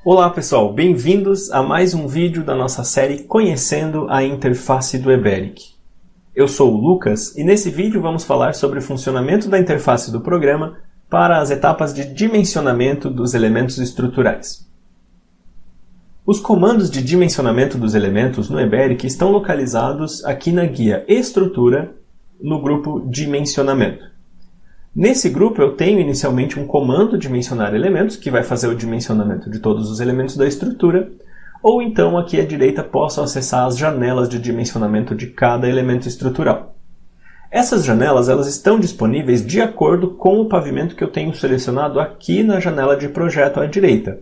Olá pessoal, bem-vindos a mais um vídeo da nossa série Conhecendo a Interface do EBERIC. Eu sou o Lucas e nesse vídeo vamos falar sobre o funcionamento da interface do programa para as etapas de dimensionamento dos elementos estruturais. Os comandos de dimensionamento dos elementos no EBERIC estão localizados aqui na guia Estrutura, no grupo Dimensionamento. Nesse grupo eu tenho inicialmente um comando dimensionar elementos, que vai fazer o dimensionamento de todos os elementos da estrutura, ou então aqui à direita posso acessar as janelas de dimensionamento de cada elemento estrutural. Essas janelas elas estão disponíveis de acordo com o pavimento que eu tenho selecionado aqui na janela de projeto à direita.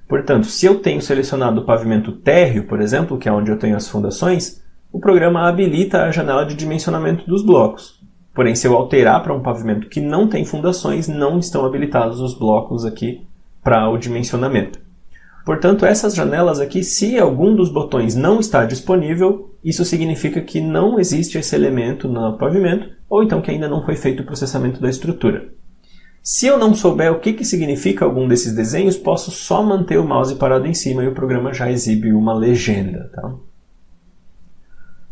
Portanto, se eu tenho selecionado o pavimento térreo, por exemplo, que é onde eu tenho as fundações, o programa habilita a janela de dimensionamento dos blocos. Porém, se eu alterar para um pavimento que não tem fundações, não estão habilitados os blocos aqui para o dimensionamento. Portanto, essas janelas aqui, se algum dos botões não está disponível, isso significa que não existe esse elemento no pavimento, ou então que ainda não foi feito o processamento da estrutura. Se eu não souber o que significa algum desses desenhos, posso só manter o mouse parado em cima e o programa já exibe uma legenda. Tá?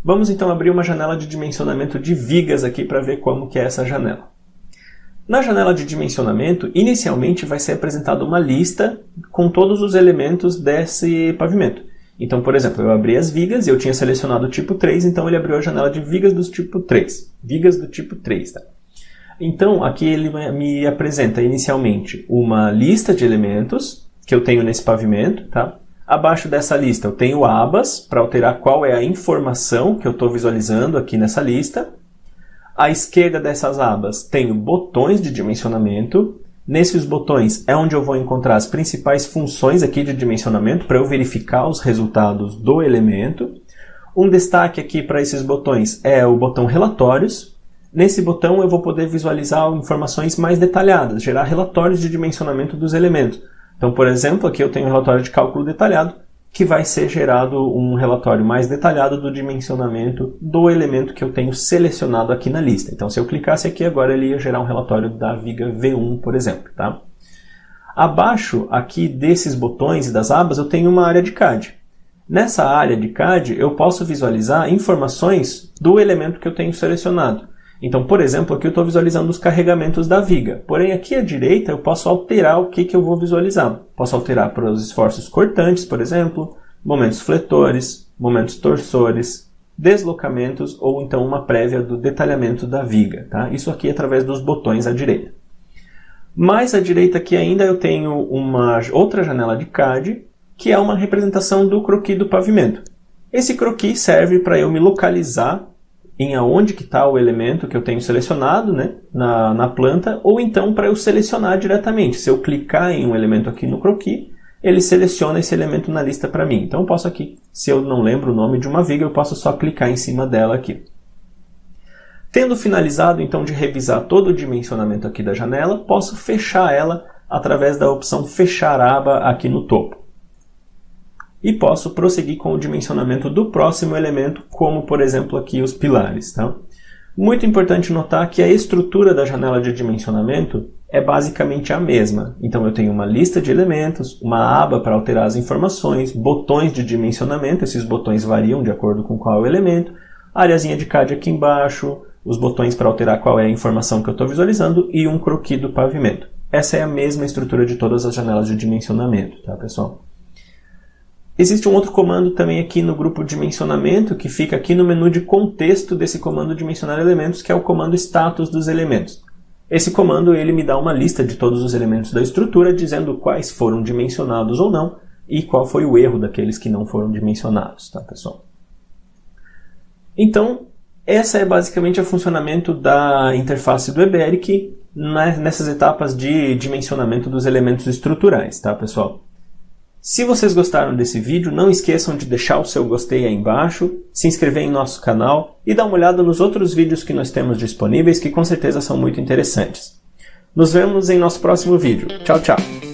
Vamos então abrir uma janela de dimensionamento de vigas aqui para ver como que é essa janela. Na janela de dimensionamento, inicialmente vai ser apresentada uma lista com todos os elementos desse pavimento. Então, por exemplo, eu abri as vigas e eu tinha selecionado o tipo 3, então ele abriu a janela de vigas do tipo 3. Vigas do tipo 3, tá? Então, aqui ele me apresenta inicialmente uma lista de elementos que eu tenho nesse pavimento, tá? Abaixo dessa lista eu tenho abas para alterar qual é a informação que eu estou visualizando aqui nessa lista. À esquerda dessas abas tenho botões de dimensionamento. Nesses botões é onde eu vou encontrar as principais funções aqui de dimensionamento para eu verificar os resultados do elemento. Um destaque aqui para esses botões é o botão Relatórios. Nesse botão eu vou poder visualizar informações mais detalhadas, gerar relatórios de dimensionamento dos elementos. Então, por exemplo, aqui eu tenho um relatório de cálculo detalhado, que vai ser gerado um relatório mais detalhado do dimensionamento do elemento que eu tenho selecionado aqui na lista. Então, se eu clicasse aqui agora, ele ia gerar um relatório da viga V1, por exemplo. Tá? Abaixo aqui desses botões e das abas, eu tenho uma área de CAD. Nessa área de CAD, eu posso visualizar informações do elemento que eu tenho selecionado. Então, por exemplo, aqui eu estou visualizando os carregamentos da viga. Porém, aqui à direita eu posso alterar o que eu vou visualizar. Posso alterar para os esforços cortantes, por exemplo, momentos fletores, momentos torsores, deslocamentos ou então uma prévia do detalhamento da viga. Tá? Isso aqui através dos botões à direita. Mais à direita aqui ainda eu tenho uma outra janela de CAD, que é uma representação do croquis do pavimento. Esse croquis serve para eu me localizar em aonde que está o elemento que eu tenho selecionado, né, na planta, ou então para eu selecionar diretamente. Se eu clicar em um elemento aqui no croquis, ele seleciona esse elemento na lista para mim. Então eu posso aqui, se eu não lembro o nome de uma viga, eu posso só clicar em cima dela aqui. Tendo finalizado então de revisar todo o dimensionamento aqui da janela, posso fechar ela através da opção Fechar aba aqui no topo. E posso prosseguir com o dimensionamento do próximo elemento, como por exemplo aqui os pilares. Tá? Muito importante notar que a estrutura da janela de dimensionamento é basicamente a mesma. Então eu tenho uma lista de elementos, uma aba para alterar as informações, botões de dimensionamento, esses botões variam de acordo com qual é o elemento, areazinha de CAD aqui embaixo, os botões para alterar qual é a informação que eu estou visualizando e um croquis do pavimento. Essa é a mesma estrutura de todas as janelas de dimensionamento, tá, pessoal? Existe um outro comando também aqui no grupo dimensionamento, que fica aqui no menu de contexto desse comando dimensionar elementos, que é o comando status dos elementos. Esse comando ele me dá uma lista de todos os elementos da estrutura, dizendo quais foram dimensionados ou não, e qual foi o erro daqueles que não foram dimensionados, tá, pessoal? Então, essa é basicamente o funcionamento da interface do EBERIC nessas etapas de dimensionamento dos elementos estruturais, tá, pessoal? Se vocês gostaram desse vídeo, não esqueçam de deixar o seu gostei aí embaixo, se inscrever em nosso canal e dar uma olhada nos outros vídeos que nós temos disponíveis, que com certeza são muito interessantes. Nos vemos em nosso próximo vídeo. Tchau, tchau!